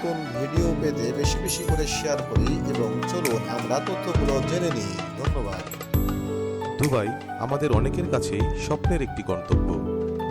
নতুন ভিডিও পেতে বেশি বেশি করে শেয়ার করি এবং চলুন আমরা তথ্যগুলো জেনে নিই। ধন্যবাদ। দুবাই আমাদের অনেকের কাছেই স্বপ্নের একটি গন্তব্য।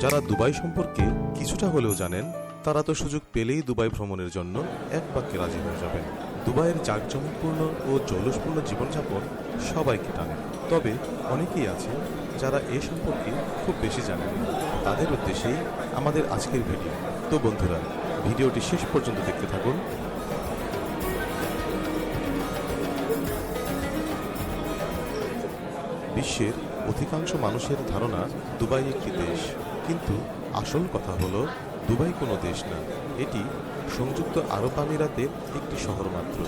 যারা দুবাই সম্পর্কে কিছুটা হলেও জানেন তারা তো সুযোগ পেলেই দুবাই ভ্রমণের জন্য এক বাক্যে রাজি হয়ে যাবেন। দুবাইয়ের জাঁকজমকপূর্ণ ও জৌলুসপূর্ণ জীবনযাপন সবাইকে টানে। তবে অনেকেই আছে যারা এ সম্পর্কে খুব বেশি জানেন না। তাদের উদ্দেশ্যেই আমাদের আজকের ভিডিও। তো বন্ধুরা, ভিডিওটি শেষ পর্যন্ত দেখতে থাকুন। বিশ্বের অধিকাংশ মানুষের ধারণা দুবাই একটি দেশ, কিন্তু আসল কথা হলো দুবাই কোনো দেশ না। এটি সংযুক্ত আরব আমিরাতের একটি শহর মাত্র।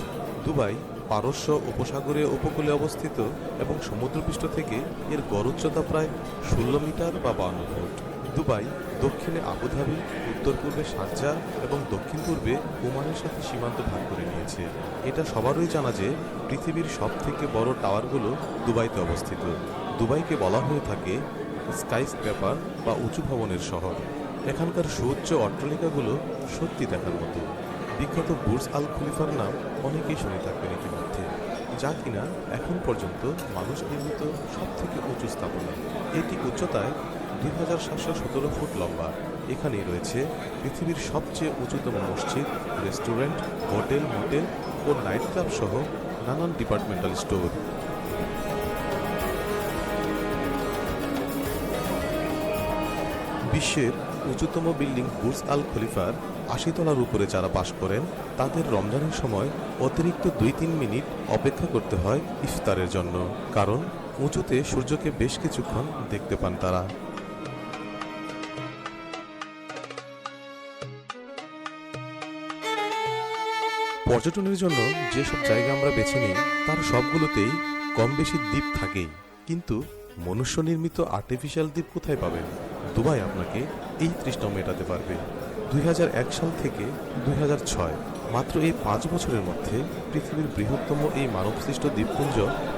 দুবাই পারস্য উপসাগরীয় উপকূলে অবস্থিত এবং সমুদ্রপৃষ্ঠ থেকে এর গড় উচ্চতা প্রায় 16 মিটার বা 52 ফুট। দুবাই দক্ষিণে আবুধাবি, উত্তর পূর্বে শারজাহ এবং দক্ষিণ পূর্বে ওমানের সাথে সীমান্ত ভাগ করে নিয়েছে। এটা সবারই জানা যে পৃথিবীর সবথেকে বড় টাওয়ারগুলো দুবাইতে অবস্থিত। দুবাইকে বলা হয়ে থাকে স্কাইস্ক্র্যাপার বা উঁচু ভবনের শহর। এখানকার সুউচ্চ অট্টালিকাগুলো সত্যি দেখার মতো। বিখ্যাত বুর্জ আল খলিফার নাম অনেকেই শুনে থাকবেন ইতিমধ্যে, যা কিনা এখন পর্যন্ত মানুষ নির্মিত সবথেকে উঁচু স্থাপনা। এটি উচ্চতায় 2717 ফুট লম্বা। এখানেই রয়েছে পৃথিবীর সবচেয়ে উঁচুতম মসজিদ, রেস্টুরেন্ট, হোটেল, মোটেল ও নাইট ক্লাব সহ নানান ডিপার্টমেন্টাল স্টোর। বিশ্বের উঁচুতম বিল্ডিং বুর্জ আল খলিফার 80 তলার উপরে যারা বাস করেন তাদের রমজানের সময় অতিরিক্ত 2-3 মিনিট অপেক্ষা করতে হয় ইফতারের জন্য, কারণ উঁচুতে সূর্যকে বেশ কিছুক্ষণ দেখতে পান তারা। পর্যটনের জন্য যেসব জায়গা আমরা বেছে নিই তার সবগুলোতেই কম বেশি দ্বীপ থাকেই, কিন্তু মনুষ্য নির্মিত আর্টিফিশিয়াল দ্বীপ কোথায় পাবেন? দুবাই আপনাকে এই তৃষ্ণা মেটাতে পারবে। 2001 সাল থেকে 2006, মাত্র এই 5 বছরের মধ্যে পৃথিবীর বৃহত্তম এই মানবসৃষ্ট দ্বীপপুঞ্জ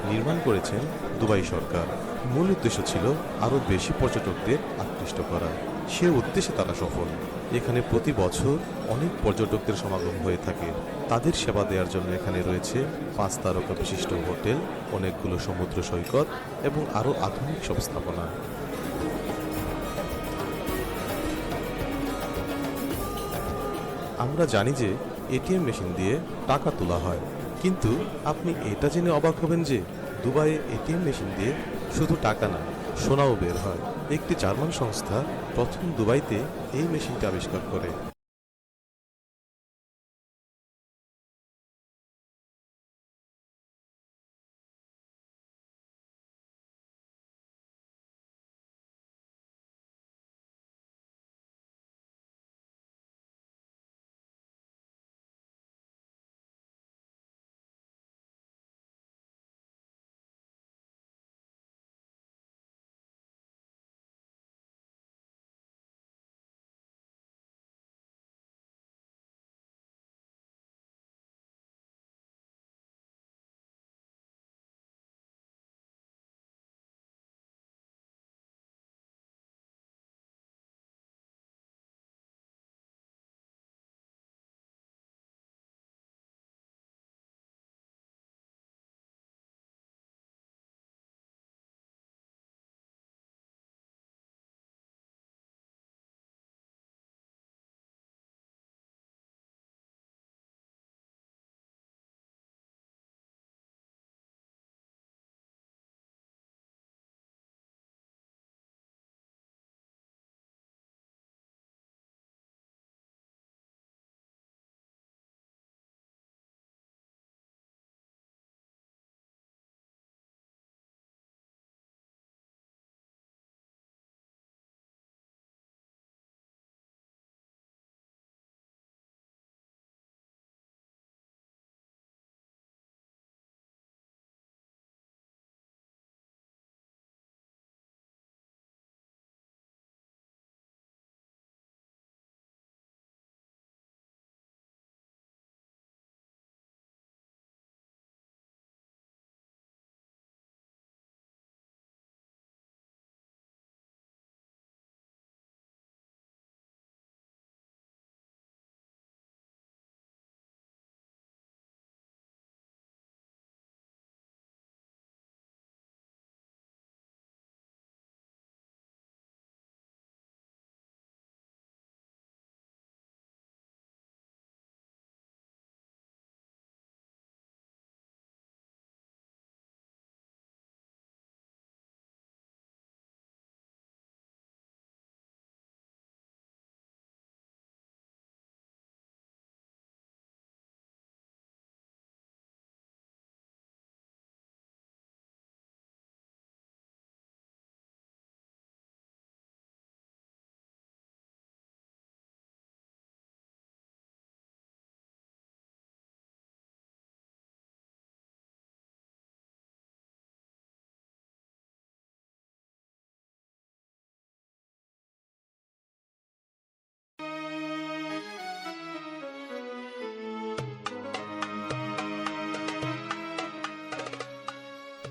নির্মাণ করেছেন দুবাই সরকার। মূল উদ্দেশ্য ছিল আরও বেশি পর্যটকদের আকৃষ্ট করা। সে উদ্দেশ্যে তারা সফল। এখানে প্রতি বছর অনেক পর্যটকদের সমাগম হয়ে থাকে। তাদের সেবা দেওয়ার জন্য এখানে রয়েছে 5 তারকা বিশিষ্ট হোটেল, অনেকগুলো সমুদ্র সৈকত এবং আরও আধুনিক সব স্থাপনা। আমরা জানি যে এটিএম মেশিন দিয়ে টাকা তোলা হয়, কিন্তু আপনি এটা জেনে অবাক হবেন যে দুবাইয়ে এটিএম মেশিন দিয়ে শুধু টাকা না, সোনাও বের হয়। একটি জার্মান সংস্থা প্রথম দুবাইতে এই মেশিনটি আবিষ্কার করে।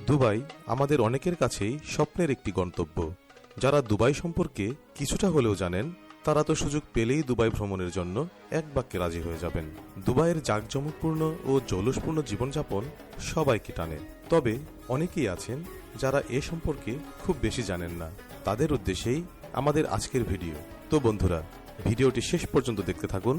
দুবাই আমাদের অনেকের কাছেই স্বপ্নের একটি গন্তব্য। যারা দুবাই সম্পর্কে কিছুটা হলেও জানেন তারা তো সুযোগ পেলেই দুবাই ভ্রমণের জন্য এক বাক্যে রাজি হয়ে যাবেন। দুবাইয়ের জাঁকজমকপূর্ণ ও জৌলুসপূর্ণ জীবনযাপন সবাইকে টানে। তবে অনেকেই আছেন যারা এ সম্পর্কে খুব বেশি জানেন না। তাদের উদ্দেশ্যেই আমাদের আজকের ভিডিও। তো বন্ধুরা, ভিডিওটি শেষ পর্যন্ত দেখতে থাকুন।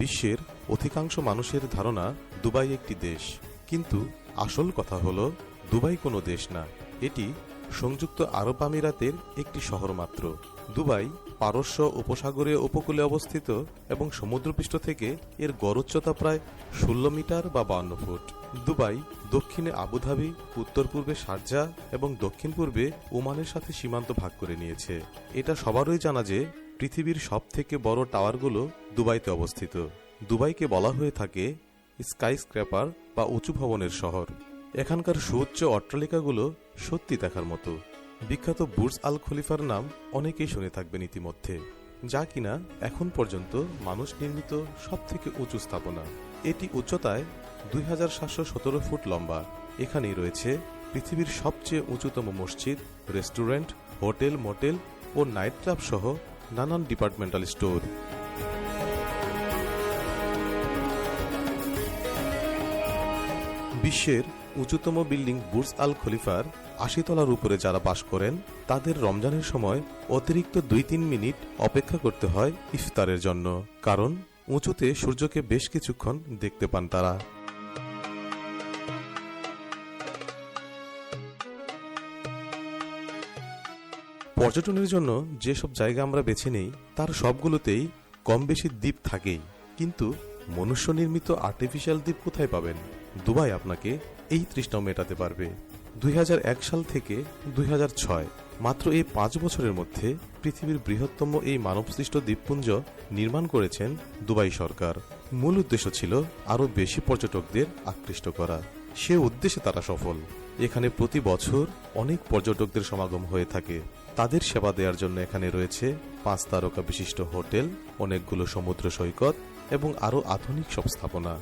বিশ্বের অধিকাংশ মানুষের ধারণা দুবাই একটি দেশ, কিন্তু আসল কথা হলো দুবাই কোনো দেশ না। এটি সংযুক্ত আরব আমিরাতের একটি শহর মাত্র। দুবাই পারস্য উপসাগরীয় উপকূলে অবস্থিত এবং সমুদ্রপৃষ্ঠ থেকে এর গড় উচ্চতা প্রায় 16 মিটার বা 52 ফুট। দুবাই দক্ষিণে আবুধাবি, উত্তর পূর্বে শারজাহ এবং দক্ষিণ পূর্বে ওমানের সাথে সীমান্ত ভাগ করে নিয়েছে। এটা সবারই জানা যে পৃথিবীর সব থেকে বড় টাওয়ারগুলো দুবাইতে অবস্থিত। দুবাইকে বলা হয়ে থাকে স্কাই স্ক্র্যাপার বা উঁচু ভবনের শহর। এখানকার সুউচ্চ অট্টালিকাগুলো সত্যি দেখার মতো। বিখ্যাত বুর্জ আল খলিফার নাম অনেকেই শুনে থাকবেন ইতিমধ্যে, যা কিনা এখন পর্যন্ত মানুষ নির্মিত সব থেকে উঁচু স্থাপনা। এটি উচ্চতায় 2717 ফুট লম্বা। এখানেই রয়েছে পৃথিবীর সবচেয়ে উঁচুতম মসজিদ, রেস্টুরেন্ট, হোটেল, মোটেল ও নাইট ক্লাব সহ নানান ডিপার্টমেন্টাল স্টোর। বিশ্বের উঁচুতম বিল্ডিং বুর্জ আল খলিফার 80 তলার উপরে যারা বাস করেন তাদের রমজানের সময় অতিরিক্ত 2-3 মিনিট অপেক্ষা করতে হয় ইফতারের জন্য, কারণ উঁচুতে সূর্যকে বেশ কিছুক্ষণ দেখতে পান তারা। পর্যটনের জন্য যেসব জায়গা আমরা বেছে নেই তার সবগুলোতেই কম বেশি দ্বীপ থাকেই, কিন্তু মনুষ্য নির্মিত আর্টিফিশিয়াল দ্বীপ কোথায় পাবেন? দুবাই আপনাকে এই তৃষ্ণা মেটাতে পারবে। 2001 সাল থেকে 2006, মাত্র এই 5 বছরের মধ্যে পৃথিবীর বৃহত্তম এই মানবসৃষ্ট দ্বীপপুঞ্জ নির্মাণ করেছেন দুবাই সরকার। মূল উদ্দেশ্য ছিল আরও বেশি পর্যটকদের আকৃষ্ট করা। সে উদ্দেশ্যে তারা সফল। এখানে প্রতি বছর অনেক পর্যটকদের সমাগম হয়ে থাকে। তাদের সেবা দেওয়ার জন্য এখানে রয়েছে 5 তারকা বিশিষ্ট হোটেল, অনেকগুলো সমুদ্র সৈকত এবং আরও আধুনিক সব স্থাপনা।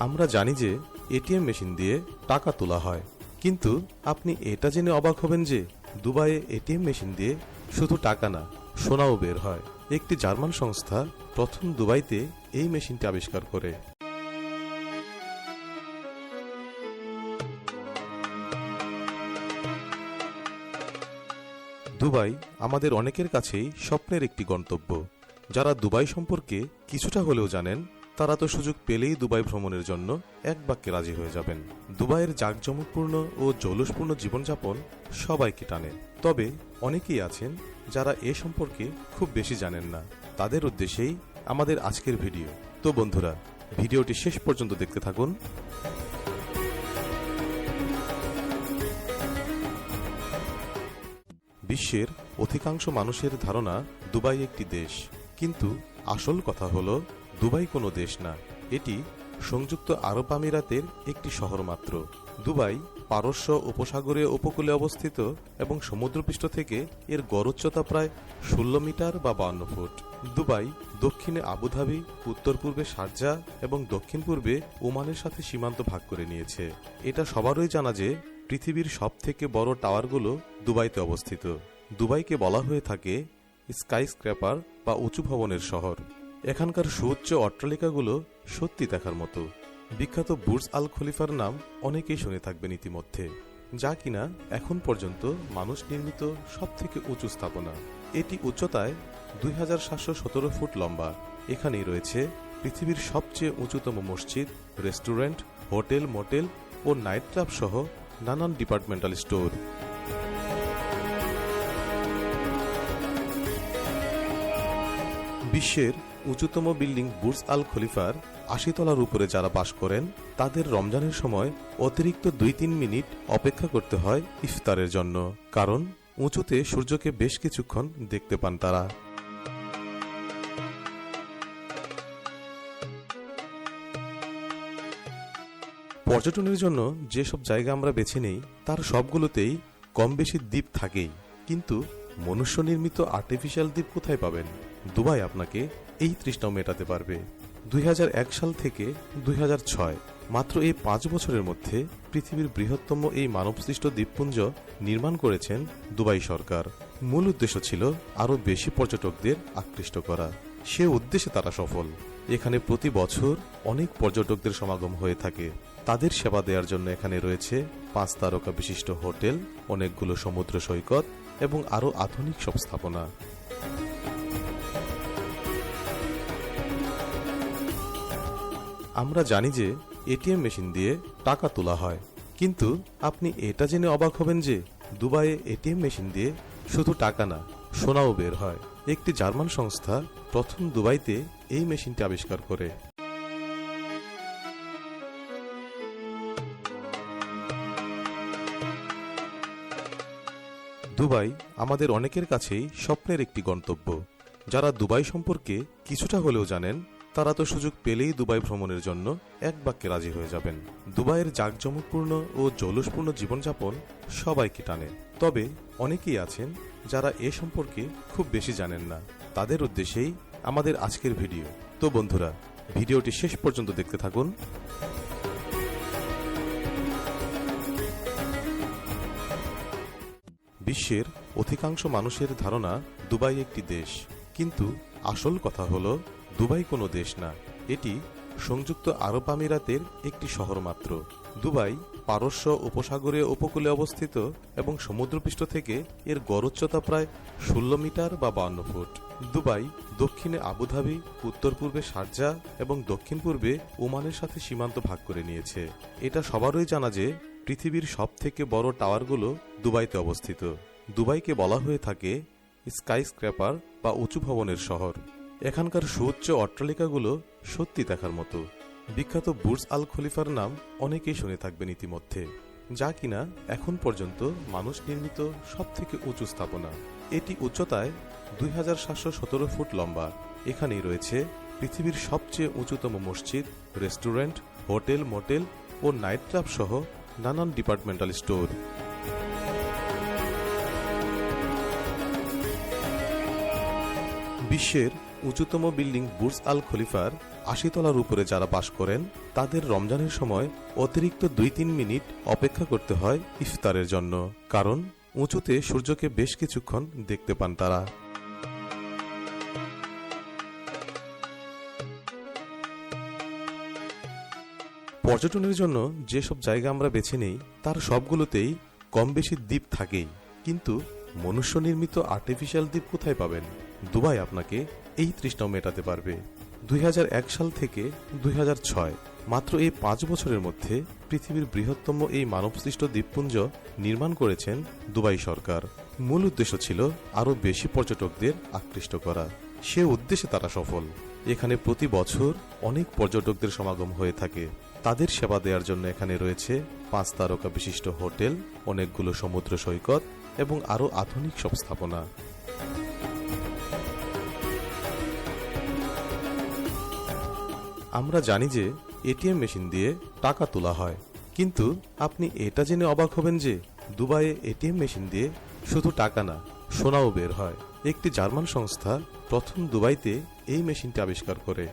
আমরা জানি যে এটিএম মেশিন দিয়ে টাকা তোলা হয়, কিন্তু আপনি এটা জেনে অবাক হবেন যে দুবাইয়ে এটিএম মেশিন দিয়ে শুধু টাকা না, সোনাও বের হয়। একটি জার্মান সংস্থা প্রথম দুবাইতে এই মেশিনটি আবিষ্কার করে। দুবাই আমাদের অনেকের কাছেই স্বপ্নের একটি গন্তব্য। যারা দুবাই সম্পর্কে কিছুটা হলেও জানেন তারা তো সুযোগ পেলেই দুবাই ভ্রমণের জন্য এক বাক্যে রাজি হয়ে যাবেন। দুবাইয়ের জাঁকজমকপূর্ণ ও জৌলুসপূর্ণ জীবনযাপন সবাইকে টানে। তবে অনেকেই আছেন যারা এ সম্পর্কে খুব বেশি জানেন না। তাদের উদ্দেশ্যেই আমাদের আজকের ভিডিও। তো বন্ধুরা, ভিডিওটি শেষ পর্যন্ত দেখতে থাকুন। বিশ্বের অধিকাংশ মানুষের ধারণা দুবাই একটি দেশ, কিন্তু আসল কথা হলো দুবাই কোনো দেশ না। এটি সংযুক্ত আরব আমিরাতের একটি শহর মাত্র। দুবাই পারস্য উপসাগরীয় উপকূলে অবস্থিত এবং সমুদ্রপৃষ্ঠ থেকে এর গড় উচ্চতা প্রায় 16 মিটার বা 52 ফুট। দুবাই দক্ষিণে আবুধাবি, উত্তর পূর্বে শারজাহ এবং দক্ষিণ পূর্বে ওমানের সাথে সীমান্ত ভাগ করে নিয়েছে। এটা সবারই জানা যে পৃথিবীর সব থেকে বড় টাওয়ারগুলো দুবাইতে অবস্থিত। দুবাইকে বলা হয়ে থাকে স্কাই স্ক্র্যাপার বা উঁচু ভবনের শহর। এখানকার সুউচ্চ অট্টালিকাগুলো সত্যি দেখার মতো। বিখ্যাত বুর্জ আল খলিফার নাম অনেকেই শুনে থাকবেন ইতিমধ্যে, যা কিনা এখন পর্যন্ত মানুষ নির্মিত সব থেকে উঁচু স্থাপনা। এটি উচ্চতায় 2717 ফুট লম্বা। এখানেই রয়েছে পৃথিবীর সবচেয়ে উঁচুতম মসজিদ, রেস্টুরেন্ট, হোটেল, মোটেল ও নাইট ক্লাব সহ নানান ডিপার্টমেন্টাল স্টোর। বিশ্বের উঁচুতম বিল্ডিং বুর্জ আল খলিফার 80 তলার উপরে যারা বাস করেন তাদের রমজানের সময় অতিরিক্ত 2-3 মিনিট অপেক্ষা করতে হয় ইফতারের জন্য, কারণ উঁচুতে সূর্যকে বেশ কিছুক্ষণ দেখতে পান তারা। পর্যটনের জন্য যেসব জায়গা আমরা বেছে নেই তার সবগুলোতেই কম বেশি দ্বীপ থাকেই, কিন্তু মনুষ্য নির্মিত আর্টিফিশিয়াল দ্বীপ কোথায় পাবেন? দুবাই আপনাকে এই তৃষ্ণাও মেটাতে পারবে। 2001 সাল থেকে 2006, মাত্র এই 5 বছরের মধ্যে পৃথিবীর বৃহত্তম এই মানবসৃষ্ট দ্বীপপুঞ্জ নির্মাণ করেছেন দুবাই সরকার। মূল উদ্দেশ্য ছিল আরও বেশি পর্যটকদের আকৃষ্ট করা। সে উদ্দেশ্যে তারা সফল। এখানে প্রতি বছর অনেক পর্যটকদের সমাগম হয়ে থাকে। তাদের সেবা দেওয়ার জন্য এখানে রয়েছে 5 তারকা বিশিষ্ট হোটেল, অনেকগুলো সমুদ্র সৈকত এবং আরও আধুনিক সব স্থাপনা। আমরা জানি যে এটিএম মেশিন দিয়ে টাকা তোলা হয়, কিন্তু আপনি এটা জেনে অবাক হবেন যে দুবাইয়ে এটিএম মেশিন দিয়ে শুধু টাকা না, সোনাও বের হয়। একটি জার্মান সংস্থা প্রথম দুবাইতে এই মেশিনটি আবিষ্কার করে। দুবাই আমাদের অনেকের কাছেই স্বপ্নের একটি গন্তব্য। যারা দুবাই সম্পর্কে কিছুটা হলেও জানেন তারা তো সুযোগ পেলেই দুবাই ভ্রমণের জন্য এক বাক্যে রাজি হয়ে যাবেন। দুবাইয়ের জাঁকজমকপূর্ণ ও জৌলুসপূর্ণ জীবনযাপন সবাইকে টানে। তবে অনেকেই আছেন যারা এ সম্পর্কে খুব বেশি জানেন না। তাদের উদ্দেশ্যেই আমাদের আজকের ভিডিও। তো বন্ধুরা, ভিডিওটি শেষ পর্যন্ত দেখতে থাকুন। বিশ্বের অধিকাংশ মানুষের ধারণা দুবাই একটি দেশ, কিন্তু আসল কথা হলো দুবাই কোনো দেশ না। এটি সংযুক্ত আরব আমিরাতের একটি শহর মাত্র। দুবাই পারস্য উপসাগরীয় উপকূলে অবস্থিত এবং সমুদ্রপৃষ্ঠ থেকে এর গড় উচ্চতা প্রায় 16 মিটার বা 52 ফুট। দুবাই দক্ষিণে আবুধাবি, উত্তর পূর্বে শারজাহ এবং দক্ষিণ পূর্বে ওমানের সাথে সীমান্ত ভাগ করে নিয়েছে। এটা সবারই জানা যে পৃথিবীর সবথেকে বড় টাওয়ারগুলো দুবাইতে অবস্থিত। দুবাইকে বলা হয়ে থাকে স্কাই স্ক্র্যাপার বা উঁচু ভবনের শহর। এখানকার সুউচ্চ অট্টালিকাগুলো সত্যি দেখার মতো। বিখ্যাত বুর্জ আল খলিফার নাম অনেকেই শুনে থাকবেন ইতিমধ্যে, যা কিনা এখন পর্যন্ত মানুষ নির্মিত সবথেকে উঁচু স্থাপনা। এটি উচ্চতায় 2717 ফুট লম্বা। এখানেই রয়েছে পৃথিবীর সবচেয়ে উঁচুতম মসজিদ, রেস্টুরেন্ট, হোটেল, মোটেল ও নাইট ক্লাব সহ নানান ডিপার্টমেন্টাল স্টোর। বিশ্বের উঁচুতম বিল্ডিং বুর্জ আল খলিফার 80 তলার উপরে যারা বাস করেন তাদের রমজানের সময় অতিরিক্ত 2-3 মিনিট অপেক্ষা করতে হয় ইফতারের জন্য, কারণ উঁচুতে সূর্যকে বেশ কিছুক্ষণ দেখতে পান তারা। পর্যটনের জন্য যেসব জায়গা আমরা বেছে নেই তার সবগুলোতেই কম বেশি দ্বীপ থাকেই, কিন্তু মনুষ্য নির্মিত আর্টিফিশিয়াল দ্বীপ কোথায় পাবেন? দুবাই আপনাকে এই তৃষ্ণাও মেটাতে পারবে। 2001 সাল থেকে 2006, মাত্র এই 5 বছরের মধ্যে পৃথিবীর বৃহত্তম এই মানবসৃষ্ট দ্বীপপুঞ্জ নির্মাণ করেছেন দুবাই সরকার। মূল উদ্দেশ্য ছিল আরও বেশি পর্যটকদের আকৃষ্ট করা। সে উদ্দেশ্যে তারা সফল। এখানে প্রতি বছর অনেক পর্যটকদের সমাগম হয়ে থাকে। তাদের সেবা দেওয়ার জন্য এখানে রয়েছে 5 তারকা বিশিষ্ট হোটেল, অনেকগুলো সমুদ্র সৈকত এবং আরও আধুনিক সব স্থাপনা। আমরা জানি যে এটিএম মেশিন দিয়ে টাকা তোলা হয়, কিন্তু আপনি এটা জেনে অবাক হবেন যে দুবাইয়ে এটিএম মেশিন দিয়ে শুধু টাকা না, সোনাও বের হয়। একটি জার্মান সংস্থা প্রথম দুবাইতে এই মেশিনটি আবিষ্কার করে।